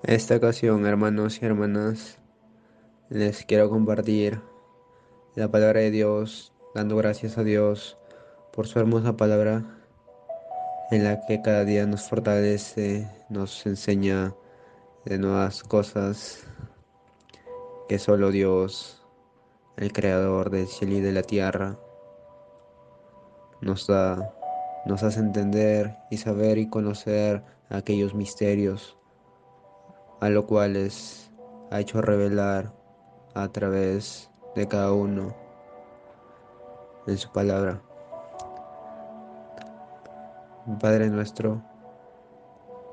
Esta ocasión, hermanos y hermanas, les quiero compartir la palabra de Dios, dando gracias a Dios por su hermosa palabra, en la que cada día nos fortalece, nos enseña de nuevas cosas que solo Dios, el creador del cielo y de la tierra, nos da, nos hace entender y saber y conocer aquellos misterios a los cuales ha hecho revelar a través de cada uno en su palabra. Padre nuestro,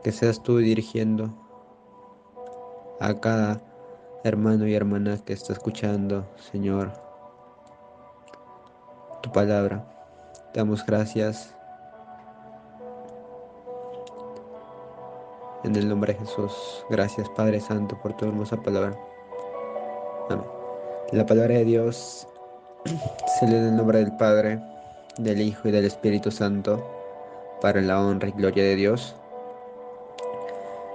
que seas tú dirigiendo a cada hermano y hermana que está escuchando, Señor, tu palabra. Te damos gracias en el nombre de Jesús. Gracias, Padre Santo, por tu hermosa palabra. Amén. La palabra de Dios se lee en el nombre del Padre, del Hijo y del Espíritu Santo, para la honra y gloria de Dios.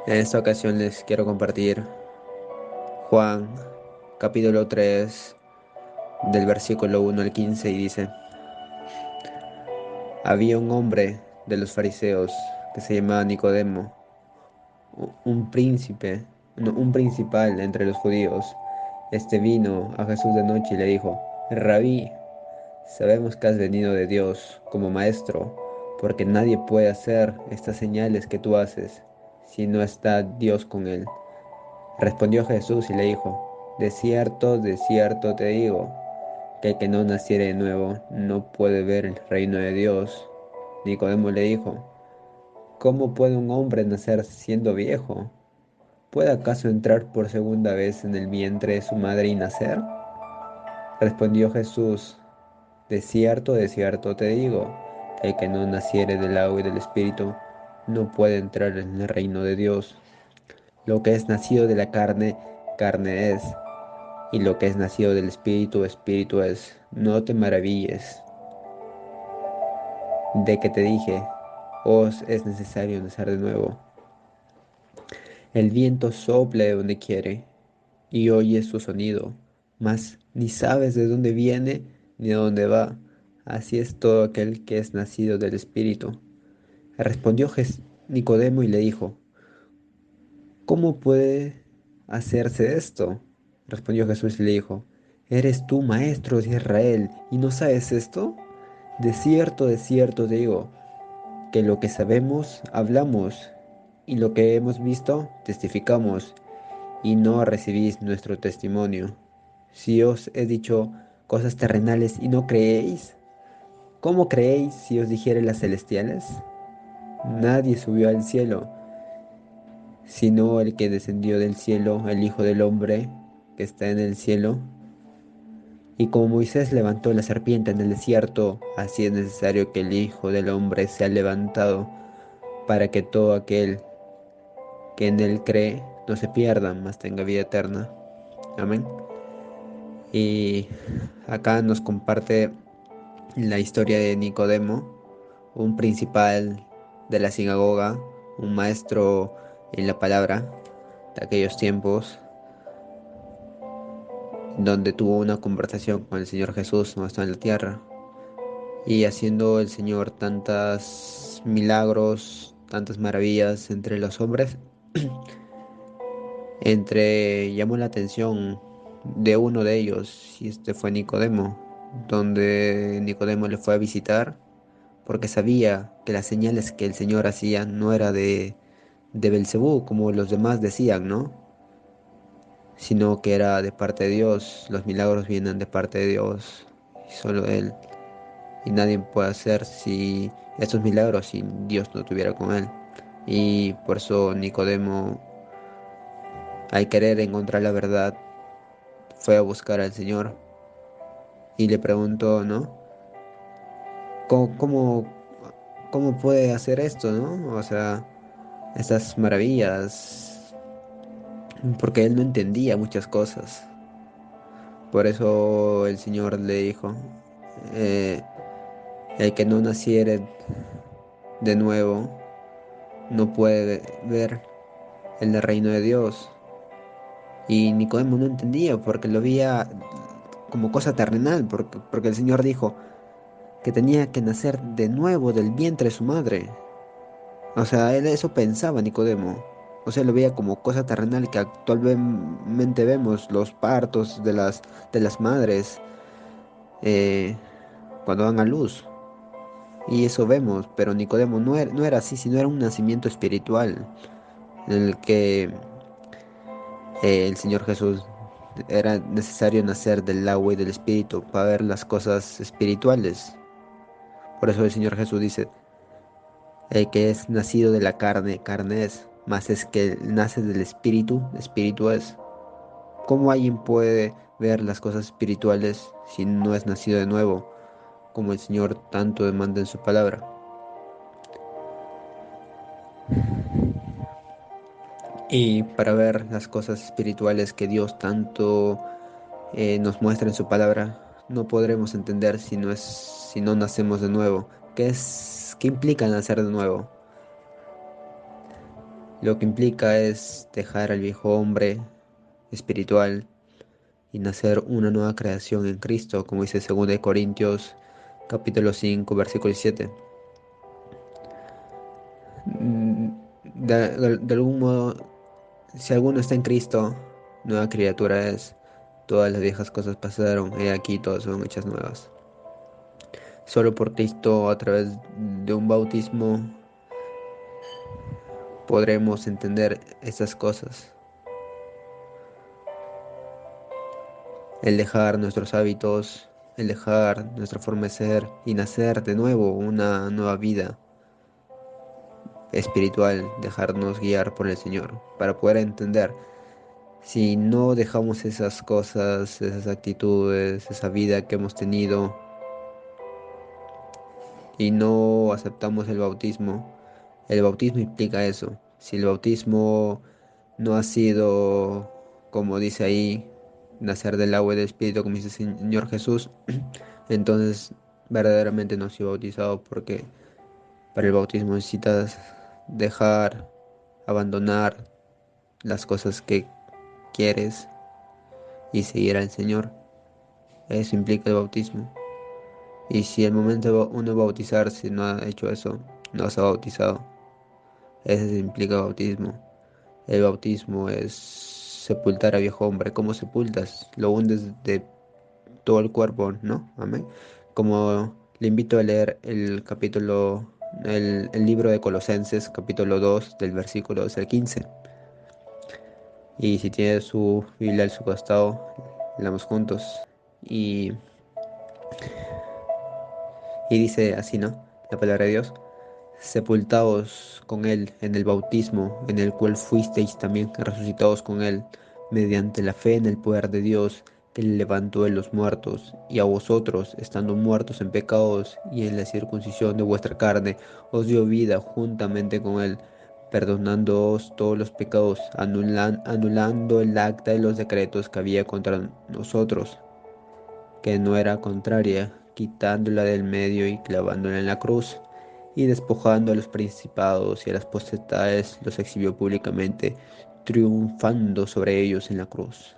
En esta ocasión les quiero compartir Juan, capítulo 3, del versículo 1 al 15, y dice: Había un hombre de los fariseos que se llamaba Nicodemo, un príncipe, no, un principal entre los judíos. Este vino a Jesús de noche y le dijo: Rabí, sabemos que has venido de Dios como maestro, porque nadie puede hacer estas señales que tú haces si no está Dios con él. Respondió Jesús y le dijo: de cierto te digo, que el que no naciere de nuevo no puede ver el reino de Dios. Nicodemo le dijo: ¿Cómo puede un hombre nacer siendo viejo? ¿Puede acaso entrar por segunda vez en el vientre de su madre y nacer? Respondió Jesús: de cierto te digo, que el que no naciere del agua y del Espíritu no puede entrar en el reino de Dios. Lo que es nacido de la carne, carne es, y lo que es nacido del Espíritu, Espíritu es. No te maravilles de que te dije: os es necesario nacer de nuevo. El viento sopla de donde quiere y oyes su sonido, mas ni sabes de dónde viene ni de dónde va. Así es todo aquel que es nacido del Espíritu. Respondió Nicodemo y le dijo: ¿Cómo puede hacerse esto? Respondió Jesús y le dijo: ¿Eres tú maestro de Israel y no sabes esto? De cierto te digo, que lo que sabemos hablamos, y lo que hemos visto testificamos, y no recibís nuestro testimonio. Si os he dicho cosas terrenales y no creéis, ¿cómo creéis si os dijere las celestiales? Nadie subió al cielo, sino el que descendió del cielo, el Hijo del Hombre, que está en el cielo. Y como Moisés levantó la serpiente en el desierto, así es necesario que el Hijo del Hombre sea levantado, para que todo aquel que en él cree no se pierda, mas tenga vida eterna. Amén. Y acá nos comparte la historia de Nicodemo, un principal de la sinagoga, un maestro en la palabra de aquellos tiempos, donde tuvo una conversación con el Señor Jesús cuando estaba en la tierra. Y haciendo el Señor tantos milagros, tantas maravillas entre los hombres, llamó la atención de uno de ellos, y este fue Nicodemo, donde Nicodemo le fue a visitar porque sabía que las señales que el Señor hacía no era de Belcebú, como los demás decían, ¿no? Sino que era de parte de Dios. Los milagros vienen de parte de Dios, y solo Él. Y nadie puede hacer si estos milagros si Dios no estuviera con Él. Y por eso Nicodemo, al querer encontrar la verdad, fue a buscar al Señor y le preguntó, ¿no? ¿Cómo, cómo, cómo puede hacer esto, ¿no? O sea, estas maravillas, porque él no entendía muchas cosas. Por eso el Señor le dijo: eh, el que no naciere de nuevo no puede ver el del reino de Dios. Y Nicodemo no entendía porque lo veía como cosa terrenal, porque el Señor dijo que tenía que nacer de nuevo del vientre de su madre. O sea, él eso pensaba Nicodemo. O sea, lo veía como cosa terrenal que actualmente vemos los partos de las madres eh, cuando dan a luz. Y eso vemos, pero Nicodemo no era así, sino era un nacimiento espiritual en el que el Señor Jesús era necesario nacer del agua y del espíritu para ver las cosas espirituales. Por eso el Señor Jesús dice, el que es nacido de la carne, carne es, mas es que nace del espíritu, espíritu es. ¿Cómo alguien puede ver las cosas espirituales si no es nacido de nuevo, como el Señor tanto demanda en su palabra? Y para ver las cosas espirituales que Dios tanto nos muestra en su palabra, no podremos entender si no nacemos de nuevo. ¿Qué implica nacer de nuevo? Lo que implica es dejar al viejo hombre espiritual y nacer una nueva creación en Cristo, como dice 2 Corintios capítulo 5 versículo 7. Mm, de algún modo, si alguno está en Cristo, nueva criatura es. Todas las viejas cosas pasaron, he aquí todas son hechas nuevas. Solo por Cristo, a través de un bautismo, podremos entender estas cosas. El dejar nuestros hábitos, el dejar nuestra forma de ser y nacer de nuevo una nueva vida espiritual, dejarnos guiar por el Señor para poder entender. Si no dejamos esas cosas, esas actitudes, esa vida que hemos tenido y no aceptamos el bautismo implica eso. Si el bautismo no ha sido, como dice ahí, nacer del agua y del Espíritu, como dice el Señor Jesús, entonces verdaderamente no ha sido bautizado porque para el bautismo necesitas dejar, abandonar las cosas que quieres y seguir al Señor. Eso implica el bautismo. Y si el momento de uno bautizarse no ha hecho eso, no se ha bautizado. Eso implica bautismo. El bautismo es sepultar a viejo hombre. ¿Cómo sepultas? Lo hundes de todo el cuerpo, ¿no? Amén. Como le invito a leer el libro de Colosenses, capítulo 2 del versículo 2 al 15. Y si tiene su Biblia a su costado, leamos juntos. Y, y dice así, ¿no? La palabra de Dios. Sepultados con él en el bautismo, en el cual fuisteis también resucitados con él, mediante la fe en el poder de Dios, que le levantó de los muertos, y a vosotros, estando muertos en pecados y en la circuncisión de vuestra carne, os dio vida juntamente con él, perdonándoos todos los pecados, anulando el acta de los decretos que había contra nosotros, que no era contraria, quitándola del medio y clavándola en la cruz, y despojando a los principados y a las potestades, los exhibió públicamente, triunfando sobre ellos en la cruz.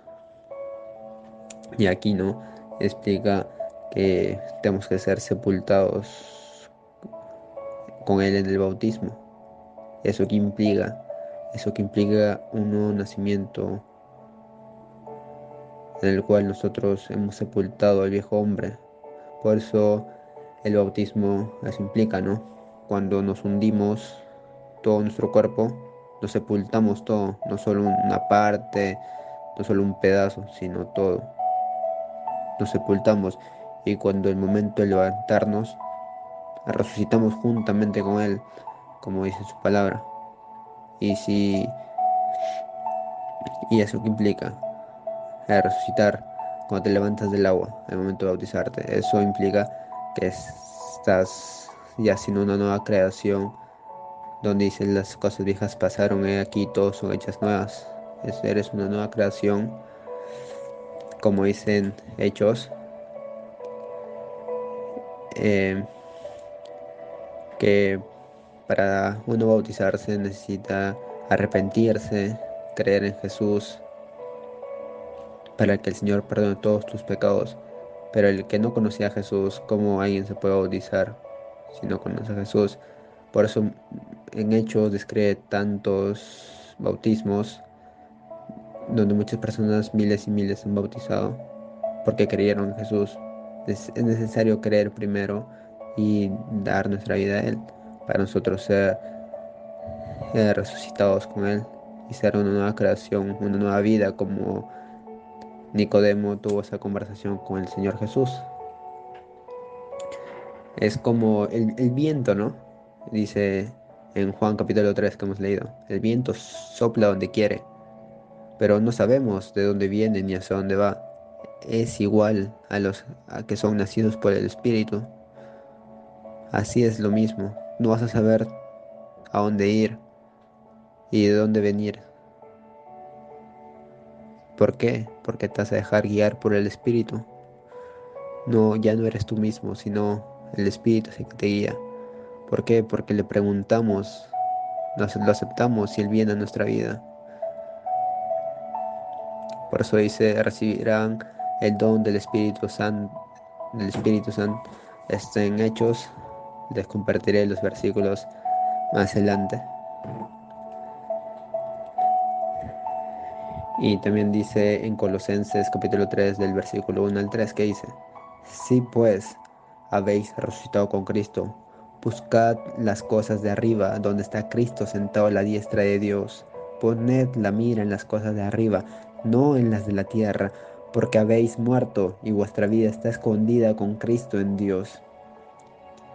Y aquí no explica que tenemos que ser sepultados con él en el bautismo. Eso que implica, eso que implica un nuevo nacimiento en el cual nosotros hemos sepultado al viejo hombre. Por eso el bautismo eso implica, ¿no? Cuando nos hundimos todo nuestro cuerpo, nos sepultamos todo, no solo una parte, no solo un pedazo, sino todo. Nos sepultamos y cuando el momento de levantarnos, resucitamos juntamente con Él, como dice su palabra. Y si, y eso que implica resucitar cuando te levantas del agua, al momento de bautizarte, eso implica que estás ya sin una nueva creación donde dicen las cosas viejas pasaron, aquí todos son hechas nuevas. Eres una nueva creación, como dicen Hechos, eh, que para uno bautizarse necesita arrepentirse, creer en Jesús, para que el Señor perdone todos tus pecados. Pero el que no conocía a Jesús, ¿cómo alguien se puede bautizar si no conoce a Jesús? Por eso en Hechos describe tantos bautismos donde muchas personas, miles y miles, se han bautizado porque creyeron en Jesús. Es necesario creer primero y dar nuestra vida a Él para nosotros ser resucitados con Él y ser una nueva creación, una nueva vida, como Nicodemo tuvo esa conversación con el Señor Jesús. Es como el viento, ¿no? Dice en Juan capítulo 3 que hemos leído, el viento sopla donde quiere, pero no sabemos de dónde viene ni hacia dónde va. Es igual a los que son nacidos por el Espíritu. Así es lo mismo. No vas a saber a dónde ir y de dónde venir. ¿Por qué? Porque te vas a dejar guiar por el Espíritu. No, ya no eres tú mismo, sino el Espíritu es el que te guía. ¿Por qué? Porque le preguntamos, lo aceptamos y Él viene a nuestra vida. Por eso dice, recibirán el don del Espíritu Santo. Está en Hechos, les compartiré los versículos más adelante. Y también dice en Colosenses capítulo 3 del versículo 1 al 3 que dice, si pues habéis resucitado con Cristo, buscad las cosas de arriba, donde está Cristo sentado a la diestra de Dios. Poned la mira en las cosas de arriba, no en las de la tierra, porque habéis muerto y vuestra vida está escondida con Cristo en Dios.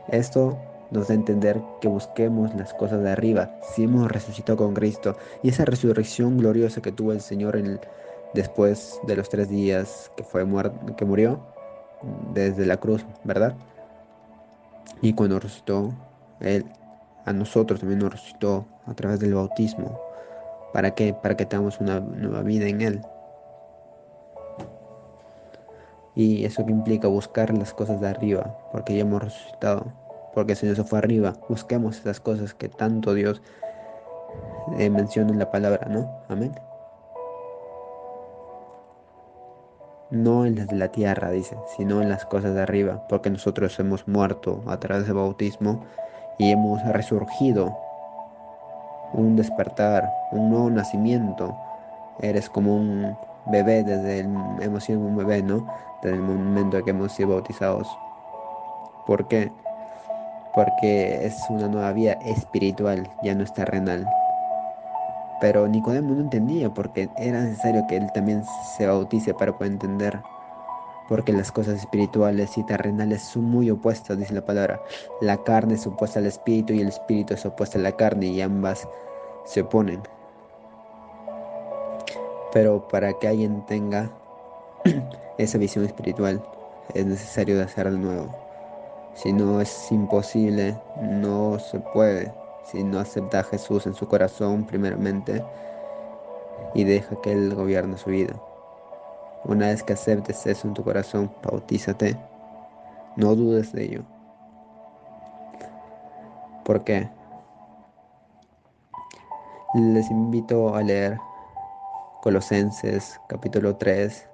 Esto nos da a entender que busquemos las cosas de arriba, si hemos resucitado con Cristo, y esa resurrección gloriosa que tuvo el Señor después de los 3 días que fue que murió desde la cruz, ¿verdad? Y cuando resucitó, Él a nosotros también nos resucitó a través del bautismo. ¿Para qué? Para que tengamos una nueva vida en Él. Y eso que implica buscar las cosas de arriba, porque ya hemos resucitado, porque el Señor se fue arriba. Busquemos esas cosas que tanto Dios menciona en la palabra, ¿no? Amén. No en las de la tierra, dice, sino en las cosas de arriba, porque nosotros hemos muerto a través del bautismo y hemos resurgido, un despertar, un nuevo nacimiento. Eres como un bebé hemos sido un bebé, ¿no? Desde el momento que hemos sido bautizados. ¿Por qué? Porque es una nueva vida espiritual, ya no es terrenal. Pero Nicodemo no entendía porque era necesario que él también se bautice para poder entender. Porque las cosas espirituales y terrenales son muy opuestas, dice la palabra. La carne es opuesta al espíritu y el espíritu es opuesto a la carne y ambas se oponen. Pero para que alguien tenga esa visión espiritual es necesario nacer de nuevo. Si no es imposible, no se puede. Si no acepta a Jesús en su corazón primeramente y deja que Él gobierne su vida. Una vez que aceptes eso en tu corazón, bautízate. No dudes de ello. ¿Por qué? Les invito a leer Colosenses capítulo 3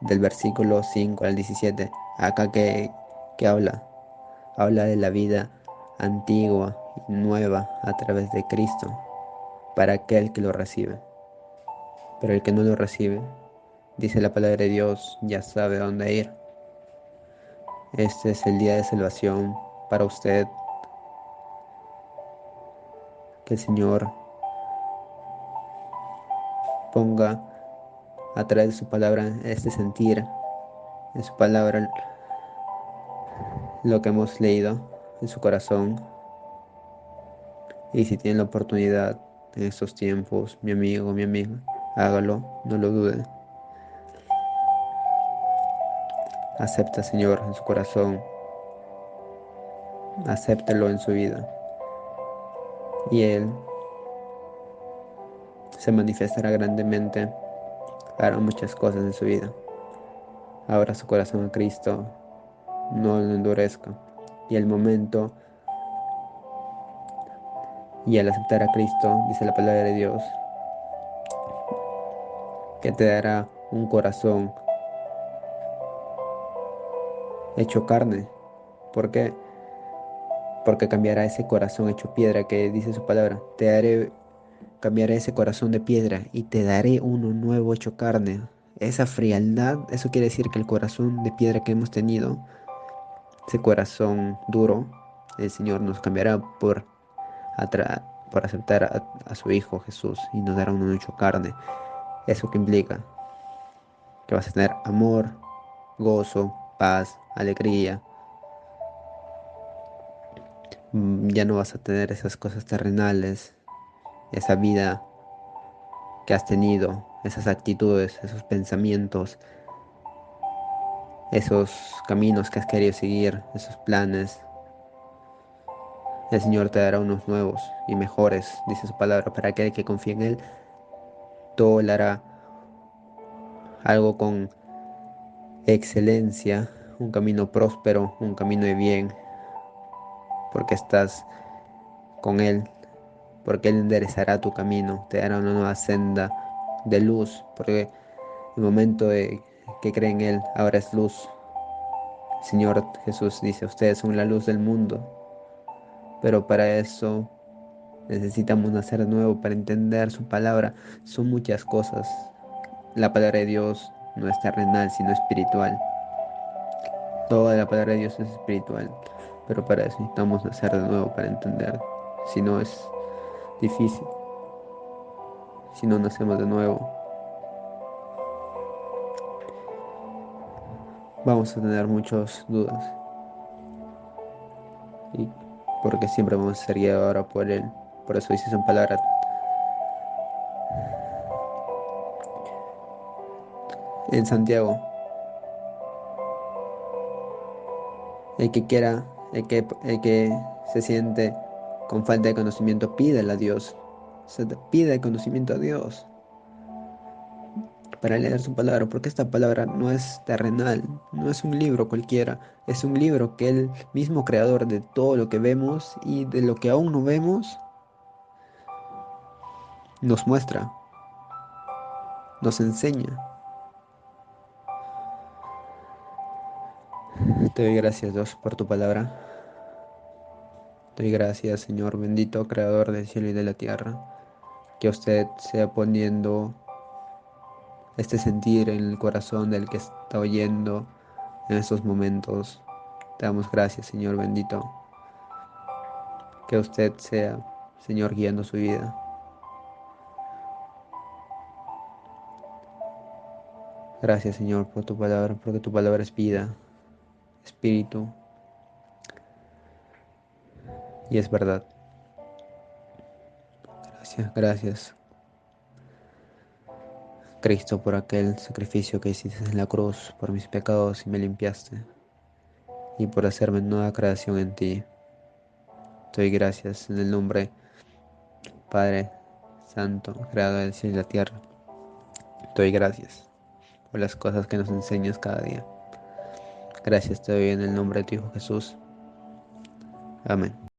del versículo 5 al 17. Acá que habla de la vida antigua y nueva a través de Cristo para aquel que lo recibe. Pero el que no lo recibe, dice la palabra de Dios, ya sabe dónde ir. Este es el día de salvación para usted. Que el Señor ponga a través de su palabra este sentir, en su palabra lo que hemos leído en su corazón. Y si tiene la oportunidad en estos tiempos, mi amigo, mi amiga, hágalo, no lo dude. Acepta, Señor, en su corazón, acéptelo en su vida. Y Él se manifestará grandemente, hará muchas cosas en su vida. Abra su corazón a Cristo, no lo endurezca. Y el momento Y al aceptar a Cristo, dice la palabra de Dios, que te dará un corazón hecho carne. ¿Por qué? Porque cambiará ese corazón hecho piedra que dice su palabra. Cambiaré ese corazón de piedra y te daré uno nuevo hecho carne. Esa frialdad, eso quiere decir que el corazón de piedra que hemos tenido, ese corazón duro, el Señor nos cambiará por aceptar a su Hijo Jesús y nos dará uno hecho carne. ¿Eso que implica? Que vas a tener amor, gozo, paz, alegría. Ya no vas a tener esas cosas terrenales, esa vida que has tenido, esas actitudes, esos pensamientos, esos caminos que has querido seguir, esos planes. El Señor te dará unos nuevos y mejores, dice su palabra, para aquel que confíe en Él, todo le hará algo con excelencia, un camino próspero, un camino de bien, porque estás con Él, porque Él enderezará tu camino, te dará una nueva senda de luz, porque el momento de que cree en Él ahora es luz. El Señor Jesús dice, ustedes son la luz del mundo, pero para eso necesitamos nacer de nuevo, para entender su palabra. Son muchas cosas. La palabra de Dios no es terrenal, sino espiritual. Toda la palabra de Dios es espiritual, pero para eso necesitamos nacer de nuevo, para entender. Si no es difícil, si no nacemos de nuevo, vamos a tener muchas dudas. Y porque siempre vamos a ser guiados ahora por Él. Por eso dice su palabra en Santiago. El que quiera, el que se siente con falta de conocimiento, pídele a Dios. Pide el conocimiento a Dios para leer su palabra, porque esta palabra no es terrenal, no es un libro cualquiera, es un libro que el mismo creador de todo lo que vemos y de lo que aún no vemos nos muestra, nos enseña. Te doy gracias, Dios, por tu palabra. Te doy gracias, Señor bendito, creador del cielo y de la tierra, que usted sea poniendo este sentir en el corazón del que está oyendo en estos momentos. Te damos gracias, Señor bendito, que usted sea, Señor, guiando su vida. Gracias, Señor, por tu palabra, porque tu palabra es vida, espíritu y es verdad. Gracias, gracias, Cristo, por aquel sacrificio que hiciste en la cruz, por mis pecados y me limpiaste, y por hacerme nueva creación en ti. Te doy gracias en el nombre, Padre Santo, creador del cielo y la tierra. Te doy gracias por las cosas que nos enseñas cada día. Gracias te doy en el nombre de tu Hijo Jesús. Amén.